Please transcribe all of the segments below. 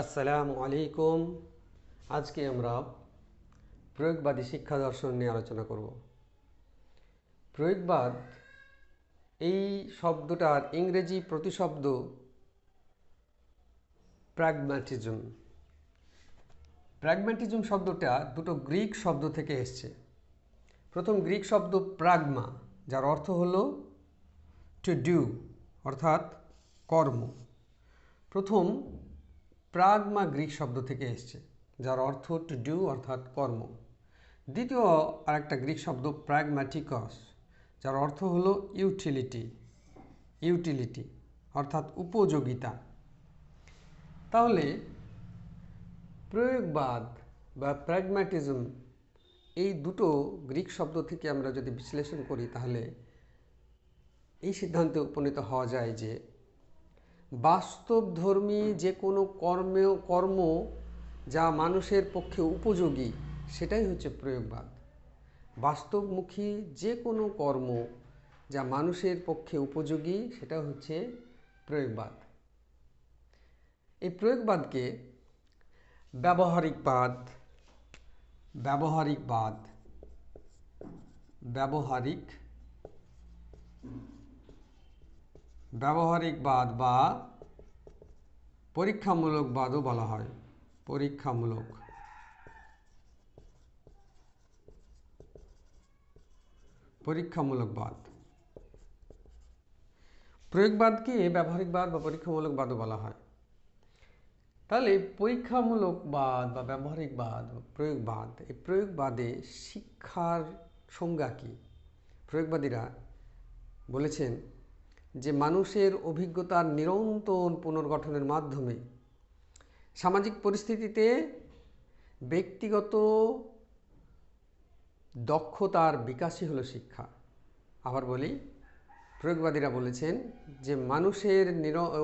আসসালামু আলাইকুম। আজকে আমরা প্রয়োগবাদী শিক্ষা দর্শন নিয়ে আলোচনা করব। প্রয়োগবাদ এই শব্দটার ইংরেজি প্রতিশব্দ প্র্যাগম্যাটিজম। প্র্যাগম্যাটিজম শব্দটা দুটো গ্রিক শব্দ থেকে এসছে। প্রথম গ্রিক শব্দ প্রাগমা, যার অর্থ হলো টু ডু, অর্থাৎ কর্ম। প্রথম প্রাগমা গ্রিক শব্দ থেকে এসছে, যার অর্থ টু ডু অর্থাৎ কর্ম। দ্বিতীয় আরেকটা গ্রিক শব্দ প্র্যাগম্যাটিকস, যার অর্থ হলো ইউটিলিটি অর্থাৎ উপযোগিতা। তাহলে প্রয়োগবাদ বা প্র্যাগম্যাটিজম এই দুটো গ্রিক শব্দ থেকে আমরা যদি বিশ্লেষণ করি, তাহলে এই সিদ্ধান্তে উপনীত হওয়া যায় যে বাস্তবধর্মী যে কোনো কর্ম যা মানুষের পক্ষে উপযোগী, সেটাই হচ্ছে প্রয়োগবাদ। বাস্তবমুখী যে কোনো কর্ম যা মানুষের পক্ষে উপযোগী, সেটা হচ্ছে প্রয়োগবাদ। এই প্রয়োগবাদকে ব্যবহারিকবাদ বা পরীক্ষামূলকবাদও বলা হয়। পরীক্ষামূলকবাদ। প্রয়োগবাদকে ব্যবহারিকবাদ বা পরীক্ষামূলকবাদও বলা হয়। তাহলে পরীক্ষামূলকবাদ বা ব্যবহারিকবাদ বা প্রয়োগবাদ, এই প্রয়োগবাদে শিক্ষার সংজ্ঞা কী? প্রয়োগবাদীরা বলেছেন যে মানুষের অভিজ্ঞতার নিরন্তর পুনর্গঠনের মাধ্যমে সামাজিক পরিস্থিতিতে ব্যক্তিগত দক্ষতার বিকাশই হলো শিক্ষা। আবার বলি, প্রয়োগবাদীরা বলেছেন যে মানুষের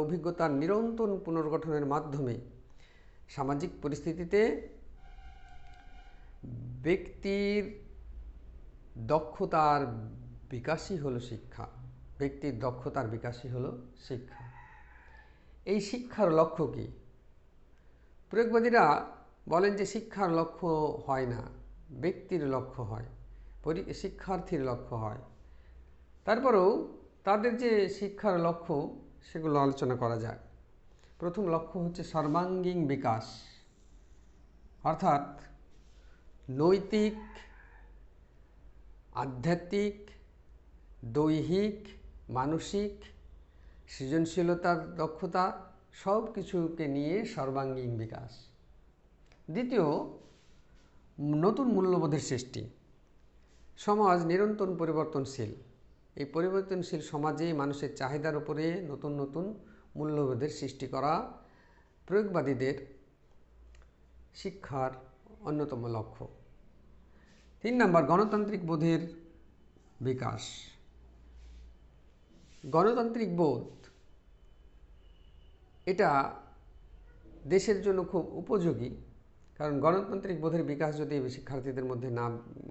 অভিজ্ঞতার নিরন্তর পুনর্গঠনের মাধ্যমে সামাজিক পরিস্থিতিতে ব্যক্তির দক্ষতার বিকাশই হলো শিক্ষা। এই শিক্ষার লক্ষ্য কি? প্রয়োগবাদীরা বলেন যে শিক্ষার লক্ষ্য হয় না, ব্যক্তির লক্ষ্য হয়, শিক্ষার্থীর লক্ষ্য হয়। তারপরেও তাদের যে শিক্ষার লক্ষ্য, সেগুলো আলোচনা করা যায়। প্রথম লক্ষ্য হচ্ছে সর্বাঙ্গীন বিকাশ, অর্থাৎ নৈতিক, আধ্যাত্মিক, দৈহিক, মানসিক, সৃজনশীলতার দক্ষতা সব কিছুকে নিয়ে সর্বাঙ্গীন বিকাশ। দ্বিতীয়, নতুন মূল্যবোধের সৃষ্টি। সমাজ নিরন্তর পরিবর্তনশীল। এই পরিবর্তনশীল সমাজে মানুষের চাহিদার উপরে নতুন নতুন মূল্যবোধের সৃষ্টি করা প্রয়োগবাদীদের শিক্ষার অন্যতম লক্ষ্য। 3 নম্বর, গণতান্ত্রিক বোধের বিকাশ। গণতান্ত্রিক বোধ এটা দেশের জন্য খুব উপযোগী, কারণ গণতান্ত্রিক বোধের বিকাশ যদি শিক্ষার্থীদের মধ্যে না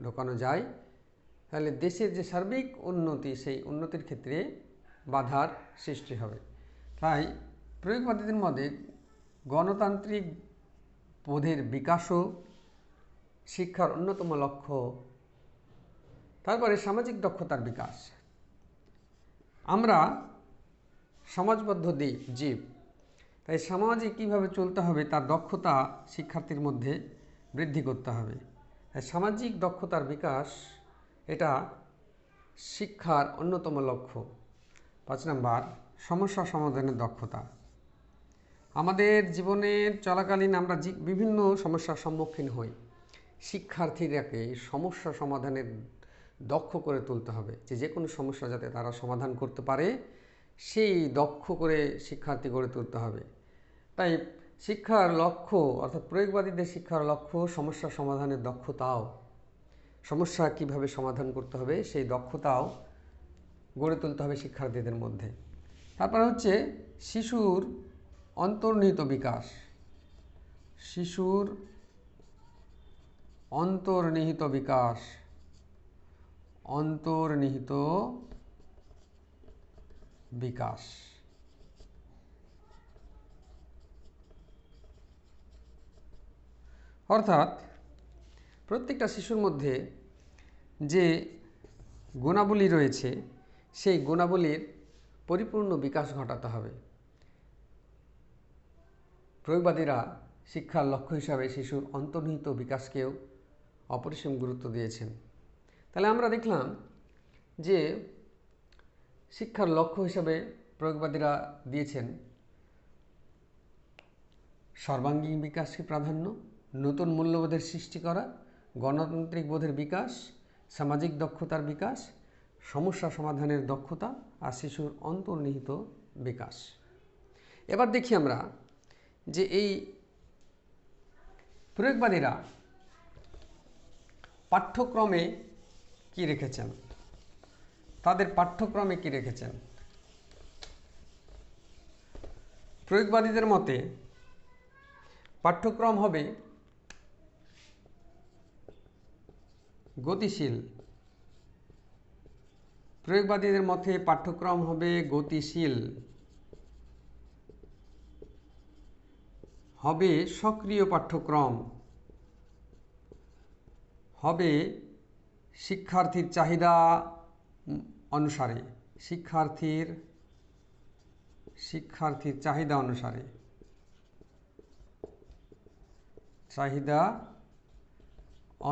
ঢোকানো যায়, তাহলে দেশের যে সার্বিক উন্নতি, সেই উন্নতির ক্ষেত্রে বাধার সৃষ্টি হবে। তাই প্রয়োগবাদীদের মধ্যে গণতান্ত্রিক বোধের বিকাশও শিক্ষার অন্যতম লক্ষ্য। তারপরে সামাজিক দক্ষতার বিকাশ। আমরা সমাজবদ্ধ জীব, তাই সমাজে কীভাবে চলতে হবে তার দক্ষতা শিক্ষার্থীর মধ্যে বৃদ্ধি করতে হবে। তাই সামাজিক দক্ষতার বিকাশ এটা শিক্ষার অন্যতম লক্ষ্য। 5 নম্বর, সমস্যা সমাধানের দক্ষতা। আমাদের জীবনের চলাকালীন আমরা বিভিন্ন সমস্যার সম্মুখীন হই। শিক্ষার্থীরাকে সমস্যা সমাধানের দক্ষ করে তুলতে হবে, যে কোনো সমস্যা যাতে তারা সমাধান করতে পারে, সেই দক্ষ করে শিক্ষার্থী গড়ে তুলতে হবে। তাই শিক্ষার লক্ষ্য, অর্থাৎ প্রয়োগবাদীদের শিক্ষার লক্ষ্য সমস্যা সমাধানের দক্ষতাও, সমস্যা কিভাবে সমাধান করতে হবে সেই দক্ষতাও গড়ে তুলতে হবে শিক্ষার্থীদের মধ্যে। তারপর হচ্ছে শিশুর অন্তর্নিহিত বিকাশ। অন্তর্নিহিত বিকাশ। অর্থাৎ প্রত্যেকটা শিশুর মধ্যে যে গুণাবলী রয়েছে সেই গুণাবলীর পরিপূর্ণ বিকাশ ঘটাতে হবে। প্রয়োগবাদীরা শিক্ষার লক্ষ্য হিসাবে শিশুর অন্তর্নিহিত বিকাশকেও অপরিসীম গুরুত্ব দিয়েছেন। তাহলে আমরা দেখলাম যে শিক্ষার লক্ষ্য হিসাবে প্রয়োগবাদীরা দিয়েছেন সর্বাঙ্গীন বিকাশকে প্রাধান্য, নতুন মূল্যবোধের সৃষ্টি করা, গণতান্ত্রিক বোধের বিকাশ, সামাজিক দক্ষতার বিকাশ, সমস্যা সমাধানের দক্ষতা আর শিশুর অন্তর্নিহিত বিকাশ। এবার দেখি আমরা যে এই প্রয়োগবাদীরা পাঠ্যক্রমে কি রেখেছেন, তাদের পাঠ্যক্রমে কি রেখেছেন। প্রয়োগবাদীদের মতে পাঠ্যক্রম হবে গতিশীল। প্রয়োগবাদীদের মতে পাঠ্যক্রম হবে গতিশীল, হবে সক্রিয় পাঠ্যক্রম, হবে শিক্ষার্থীর চাহিদা অনুসারে, শিক্ষার্থীর চাহিদা অনুসারে, চাহিদা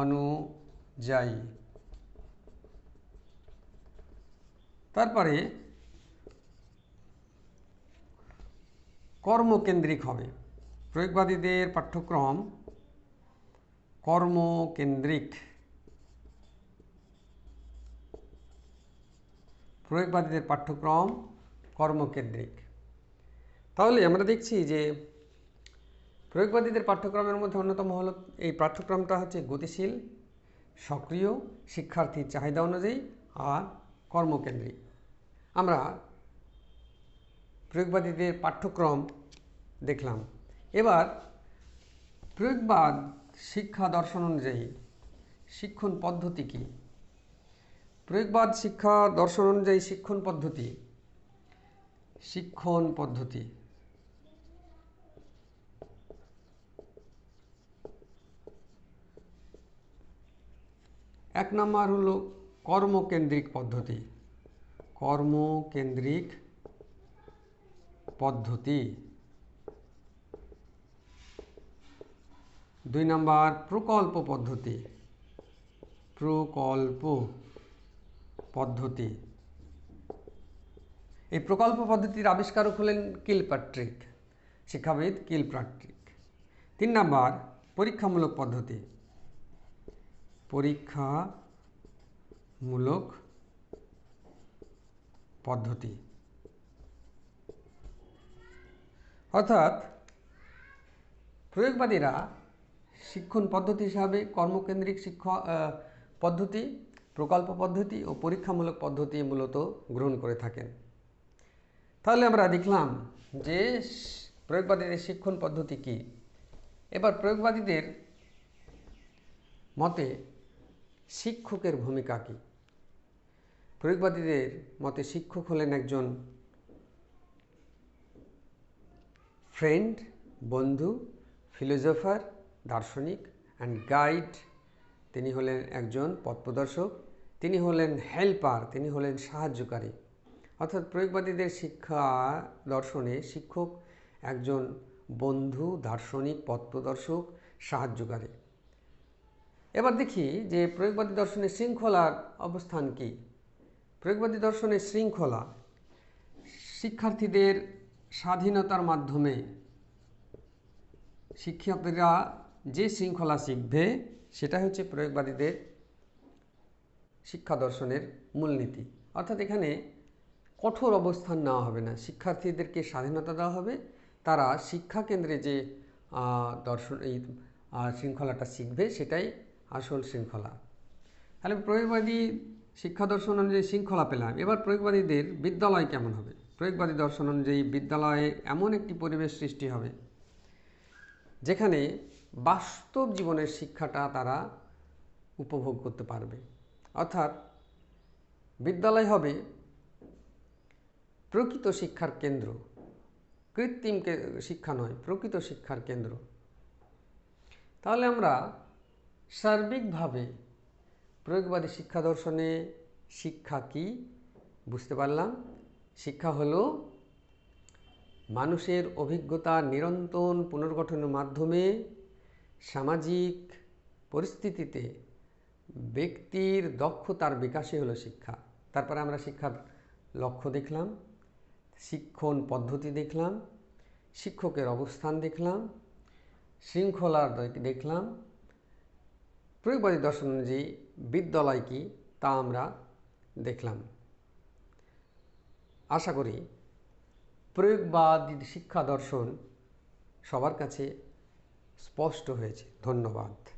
অনুযায়ী। তারপরে কর্মকেন্দ্রিক হবে। প্রয়োগবাদীদের পাঠ্যক্রম কর্মকেন্দ্রিক, প্রয়োগবাদীদের পাঠ্যক্রম কর্মকেন্দ্রিক। তাহলে আমরা দেখছি যে প্রয়োগবাদীদের পাঠ্যক্রমের মধ্যে অন্যতম হলো এই পাঠ্যক্রমটা হচ্ছে গতিশীল, সক্রিয়, শিক্ষার্থীর চাহিদা অনুযায়ী আর কর্মকেন্দ্রিক। আমরা প্রয়োগবাদীদের পাঠ্যক্রম দেখলাম। এবার প্রয়োগবাদ শিক্ষা দর্শন অনুযায়ী শিক্ষণ পদ্ধতি কী? প্রয়োগবাদ শিক্ষা দর্শন অনুযায়ী শিক্ষণ পদ্ধতি এক নম্বর হলো কর্মকেন্দ্রিক পদ্ধতি, কর্মকেন্দ্রিক পদ্ধতি। 2 নম্বর প্রকল্প পদ্ধতি, প্রকল্প পদ্ধতি। এই প্রকল্প পদ্ধতির আবিষ্কারক হলেন কিলপাট্রিক, শিক্ষাবিদ কিলপাট্রিক। 3 নম্বর পরীক্ষামূলক পদ্ধতি, পরীক্ষামূলক পদ্ধতি। অর্থাৎ প্রয়োগবাদীরা শিক্ষণ পদ্ধতি হিসাবে কর্মকেন্দ্রিক শিক্ষা পদ্ধতি, প্রকল্প পদ্ধতি ও পরীক্ষামূলক পদ্ধতি মূলত গ্রহণ করে থাকেন। তাহলে আমরা দেখলাম যে প্রয়োগবাদীদের শিক্ষণ পদ্ধতি কি। এবার প্রয়োগবাদীদের মতে শিক্ষকের ভূমিকা কি। প্রয়োগবাদীদের মতে শিক্ষক হলেন একজন ফ্রেন্ড, বন্ধু, ফিলোসফার, দার্শনিক অ্যান্ড গাইড। তিনি হলেন একজন পথপ্রদর্শক, তিনি হলেন হেল্পার, তিনি হলেন সাহায্যকারী। অর্থাৎ প্রয়োগবাদীদের শিক্ষা দর্শনে শিক্ষক একজন বন্ধু, দার্শনিক, পথপ্রদর্শক, সাহায্যকারী। এবার দেখি যে প্রয়োগবাদী দর্শনের শৃঙ্খলার অবস্থান কি। প্রয়োগবাদী দর্শনের শৃঙ্খলা শিক্ষার্থীদের স্বাধীনতার মাধ্যমে শিক্ষকরা যে শৃঙ্খলা শিখবে সেটা হচ্ছে প্রয়োগবাদীদের শিক্ষা দর্শনের মূলনীতি। অর্থাৎ এখানে কঠোর অবস্থান নেওয়া হবে না, শিক্ষার্থীদেরকে স্বাধীনতা দেওয়া হবে, তারা শিক্ষা কেন্দ্রে যে দর্শন এই শৃঙ্খলাটা শিখবে সেটাই আসল শৃঙ্খলা। তাহলে প্রয়োগবাদী শিক্ষা দর্শন অনুযায়ী শৃঙ্খলা পেলাম। এবার প্রয়োগবাদীদের বিদ্যালয় কেমন হবে। প্রয়োগবাদী দর্শন অনুযায়ী বিদ্যালয়ে এমন একটি পরিবেশ সৃষ্টি হবে যেখানে বাস্তব জীবনের শিক্ষাটা তারা উপভোগ করতে পারবে। অর্থাৎ বিদ্যালয় হবে প্রকৃত শিক্ষার কেন্দ্র, কৃত্রিম শিক্ষা নয়, প্রকৃত শিক্ষার কেন্দ্র। তাহলে আমরা সার্বিকভাবে প্রয়োগবাদী শিক্ষা দর্শনে শিক্ষা কি বুঝতে পারলাম। শিক্ষা হলো মানুষের অভিজ্ঞতার নিরন্তর পুনর্গঠনের মাধ্যমে সামাজিক পরিস্থিতিতে ব্যক্তির দক্ষতার বিকাশই হলো শিক্ষা। তারপরে আমরা শিক্ষার লক্ষ্য দেখলাম, শিক্ষণ পদ্ধতি দেখলাম, শিক্ষকের অবস্থান দেখলাম, শৃঙ্খলার দেখলাম, প্রয়োগবাদী দর্শন অনুযায়ী বিদ্যালয় কি তা আমরা দেখলাম। আশা করি প্রয়োগবাদী শিক্ষা দর্শন সবার কাছে স্পষ্ট হয়েছে। ধন্যবাদ।